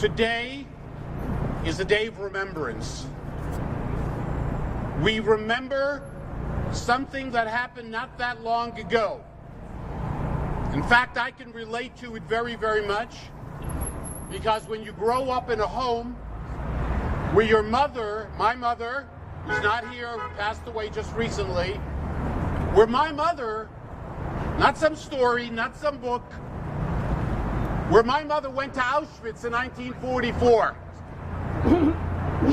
Today is a day of remembrance. We remember something that happened not that long ago. In fact, I can relate to it very, very much, because when you grow up in a home where your mother, my mother, who's not here, passed away just recently, where my mother, not some story, not some book, where my mother went to Auschwitz in 1944.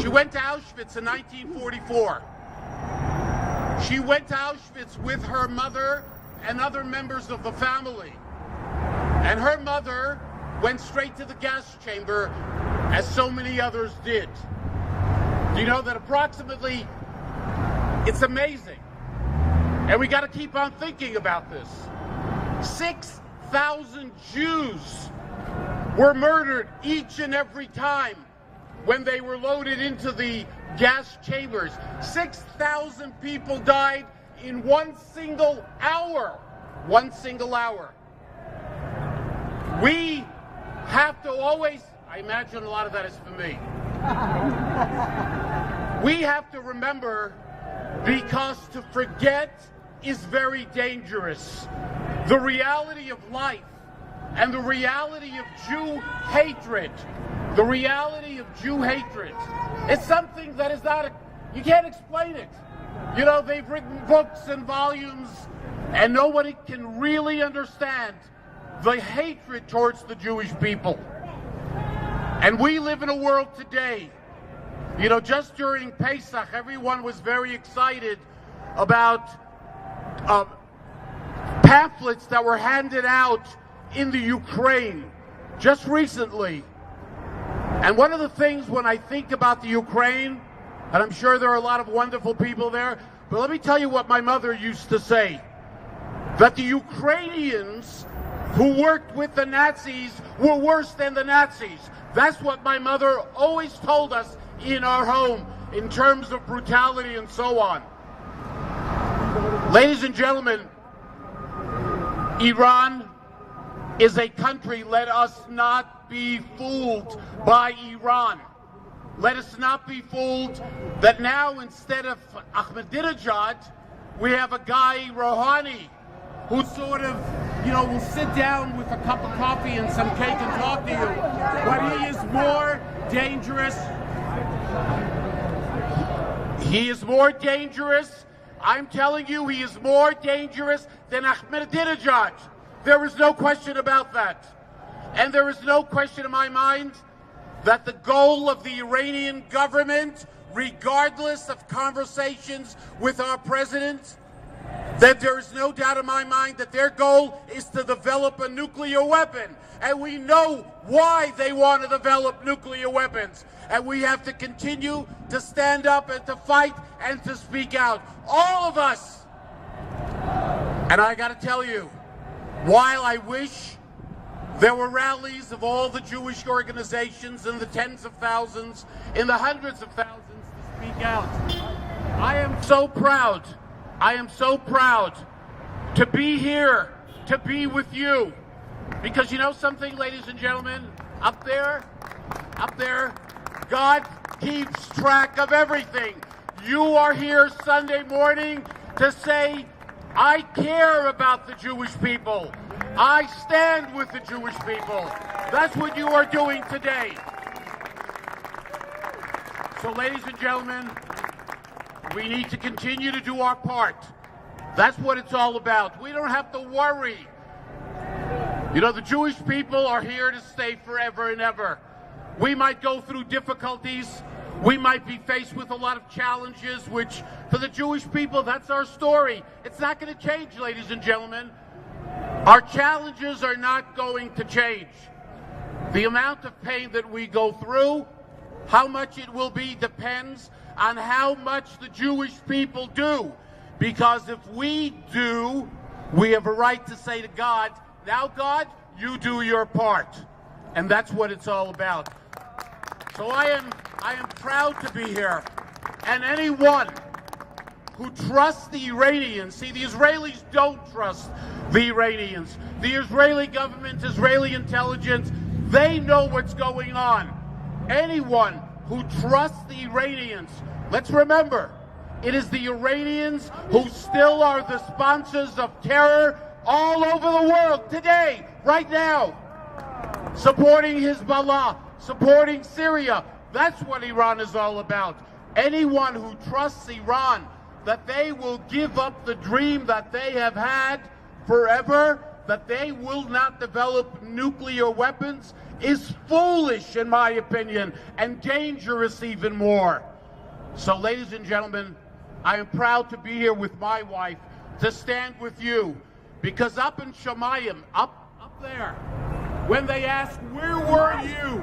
She went to Auschwitz in 1944. She went to Auschwitz with her mother and other members of the family. And her mother went straight to the gas chamber, as so many others did. Do you know that approximately, it's amazing, and we got to keep on thinking about this, 6,000 Jews were murdered each and every time when they were loaded into the gas chambers. 6,000 people died in one single hour. One single hour. We have to always, I imagine a lot of that is for me. We have to remember, because to forget is very dangerous. The reality of life and the reality of Jew hatred, the reality of Jew hatred, is something that is not, you can't explain it. You know, they've written books and volumes, and nobody can really understand the hatred towards the Jewish people. And we live in a world today, you know, just during Pesach, everyone was very excited about pamphlets that were handed out in the Ukraine just recently. And one of the things when I think about the Ukraine, and I'm sure there are a lot of wonderful people there, but let me tell you what my mother used to say, that the Ukrainians who worked with the Nazis were worse than the Nazis. That's what my mother always told us in our home in terms of brutality and so on. Ladies and gentlemen, Iran is a country. Let us not be fooled by Iran. Let us not be fooled that now instead of Ahmadinejad, we have a guy, Rouhani, who sort of, you know, will sit down with a cup of coffee and some cake and talk to you. But he is more dangerous. He is more dangerous. I'm telling you, he is more dangerous than Ahmadinejad. There is no question about that. And there is no question in my mind that the goal of the Iranian government, regardless of conversations with our president, that there is no doubt in my mind that their goal is to develop a nuclear weapon. And we know why they want to develop nuclear weapons. And we have to continue to stand up and to fight and to speak out. All of us. And I got to tell you, while I wish there were rallies of all the Jewish organizations in the tens of thousands, in the hundreds of thousands to speak out, I am so proud. I am so proud to be here, to be with you. Because you know something, ladies and gentlemen, up there, God keeps track of everything. You are here Sunday morning to say, I care about the Jewish people. I stand with the Jewish people. That's what you are doing today. So, ladies and gentlemen, we need to continue to do our part. That's what it's all about. We don't have to worry. You know, the Jewish people are here to stay forever and ever. We might go through difficulties. We might be faced with a lot of challenges, which for the Jewish people, that's our story. It's not going to change, ladies and gentlemen. Our challenges are not going to change. The amount of pain that we go through, how much it will be, depends on how much the Jewish people do. Because if we do, we have a right to say to God, now God, you do your part. And that's what it's all about. So I am proud to be here. And anyone who trusts the Iranians, see, the Israelis don't trust the Iranians. The Israeli government, Israeli intelligence, they know what's going on. anyone who trusts the Iranians, let's remember, it is the Iranians who still are the sponsors of terror all over the world today, right now, supporting Hezbollah, supporting Syria. That's what Iran is all about. Anyone who trusts Iran, that they will give up the dream that they have had forever, that they will not develop nuclear weapons, is foolish, in my opinion, and dangerous even more. So, ladies and gentlemen, I am proud to be here with my wife to stand with you, because up in Shemayim, up there, when they asked, where were you?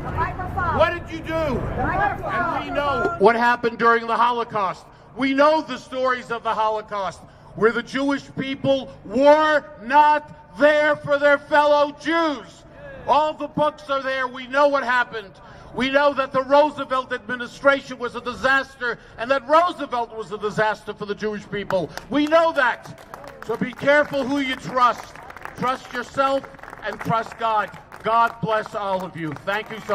What did you do? And we know what happened during the Holocaust. We know the stories of the Holocaust, where the Jewish people were not there for their fellow Jews. All the books are there. We know what happened. We know that the Roosevelt administration was a disaster, and that Roosevelt was a disaster for the Jewish people. We know that. So be careful who you trust. Trust yourself and trust God. God bless all of you. Thank you so much.